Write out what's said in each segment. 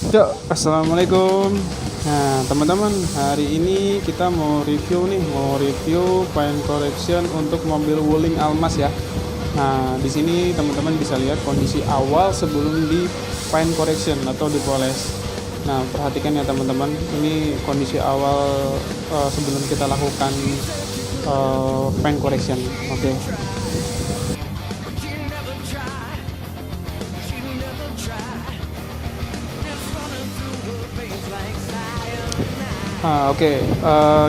Cok, assalamualaikum. Nah, teman-teman, hari ini kita mau review paint correction untuk mobil Wuling Almas ya. Nah, di sini teman-teman bisa lihat kondisi awal sebelum di paint correction atau dipoles. Nah, perhatikan ya teman-teman, ini kondisi awal sebelum kita lakukan paint correction. Oke. Oke.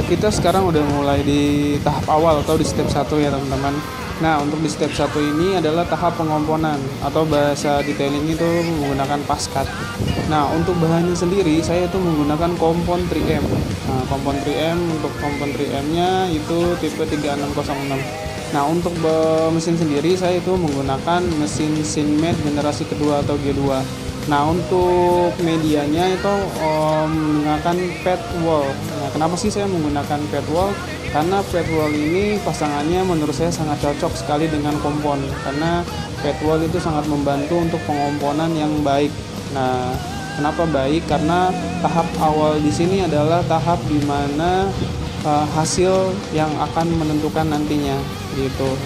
Kita sekarang udah mulai di tahap awal atau di step 1 ya teman-teman. Nah, untuk di step 1 ini adalah tahap pengomponan atau bahasa detailing itu menggunakan paskat. Nah, untuk bahannya sendiri saya itu menggunakan kompon 3M. Nah, kompon 3M untuk kompon 3M-nya itu tipe 3606. Nah, untuk mesin sendiri saya itu menggunakan mesin Sinmade generasi kedua atau G2. Nah, untuk medianya itu menggunakan pad wall. Nah, kenapa sih saya menggunakan pad wall? Karena pad wall ini pasangannya menurut saya sangat cocok sekali dengan kompon. Karena pad wall itu sangat membantu untuk pengomponan yang baik. Nah, kenapa baik? Karena tahap awal di sini adalah tahap di mana hasil yang akan menentukan nantinya gitu.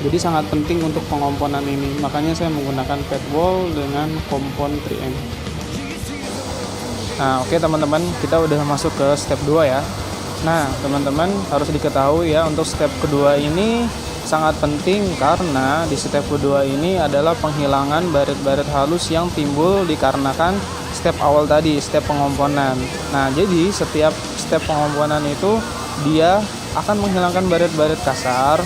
Jadi sangat penting untuk pengomponan ini, makanya saya menggunakan pad wall dengan kompon 3M. Nah, oke teman-teman, kita udah masuk ke step 2 ya. Nah, teman-teman harus diketahui ya, untuk step kedua ini sangat penting karena di step kedua ini adalah penghilangan baret-baret halus yang timbul dikarenakan step awal tadi, step pengomponan. Nah, jadi setiap step pengomponan itu dia akan menghilangkan baret-baret kasar,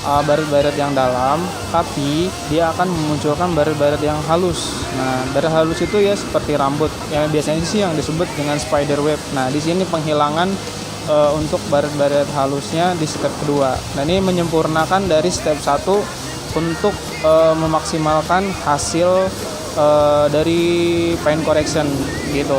baret-baret yang dalam, tapi dia akan memunculkan baret-baret yang halus. Nah, baret halus itu ya seperti rambut, yang biasanya sih yang disebut dengan spider web. Nah, di sini penghilangan untuk baret-baret halusnya di step kedua. Nah, ini menyempurnakan dari step 1 untuk memaksimalkan hasil dari paint correction gitu.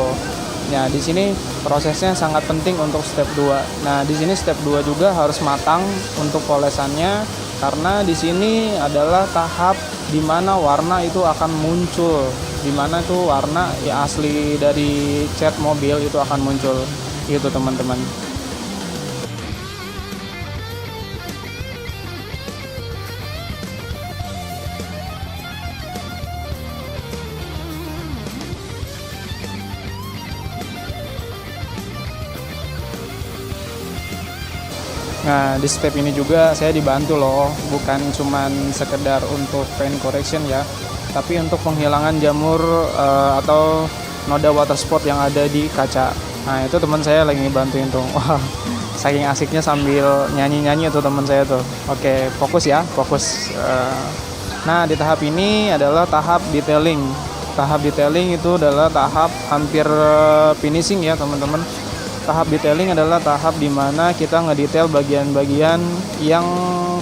Nah, di sini prosesnya sangat penting untuk step 2. Nah, di sini step 2 juga harus matang untuk polesannya karena di sini adalah tahap di mana warna itu akan muncul. Di mana tuh warna ya asli dari cat mobil itu akan muncul. Gitu, teman-teman. Nah, di step ini juga saya dibantu loh, bukan cuman sekedar untuk paint correction ya, tapi untuk penghilangan jamur atau noda water spot yang ada di kaca. Nah, itu teman saya lagi ngebantuin tuh. Wah, saking asiknya sambil nyanyi-nyanyi tuh teman saya tuh. Oke, fokus ya, fokus. Nah, di tahap ini adalah tahap detailing. Tahap detailing itu adalah tahap hampir finishing ya teman-teman. Tahap detailing adalah tahap di mana kita ngedetail bagian-bagian yang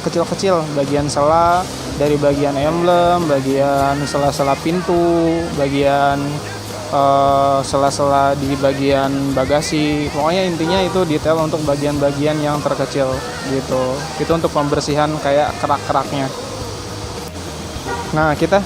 kecil-kecil, bagian sela dari bagian emblem, bagian sela-sela pintu, bagian sela-sela di bagian bagasi. Pokoknya intinya itu detail untuk bagian-bagian yang terkecil gitu. Itu untuk pembersihan kayak kerak-keraknya. Nah, kita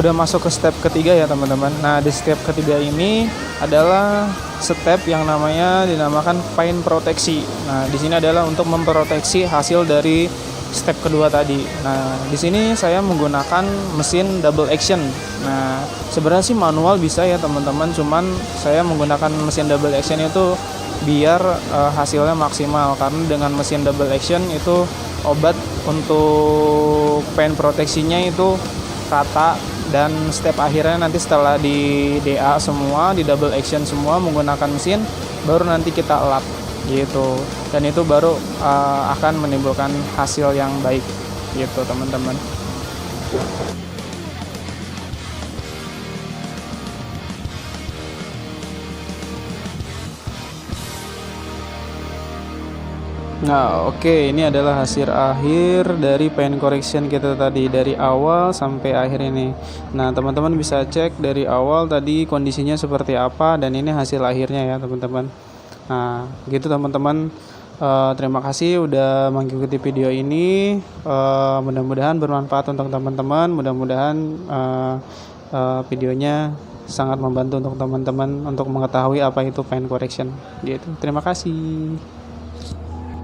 udah masuk ke step ketiga ya teman-teman. Nah, di step ketiga ini adalah step yang dinamakan paint proteksi. Nah, di sini adalah untuk memproteksi hasil dari step kedua tadi. Nah, di sini saya menggunakan mesin double action. Nah, sebenarnya sih manual bisa ya teman-teman, cuman saya menggunakan mesin double action itu biar hasilnya maksimal karena dengan mesin double action itu obat untuk paint proteksinya itu rata. Dan step akhirnya nanti setelah di DA semua, di double action semua menggunakan mesin, baru nanti kita lap gitu. Dan itu baru akan menimbulkan hasil yang baik gitu teman-teman. Nah, oke, ini adalah hasil akhir dari paint correction kita tadi dari awal sampai akhir ini. Nah, teman-teman bisa cek dari awal tadi kondisinya seperti apa dan ini hasil akhirnya ya, teman-teman. Nah, gitu teman-teman. Terima kasih udah mengikuti video ini. Mudah-mudahan bermanfaat untuk teman-teman. Mudah-mudahan videonya sangat membantu untuk teman-teman untuk mengetahui apa itu paint correction gitu. Terima kasih.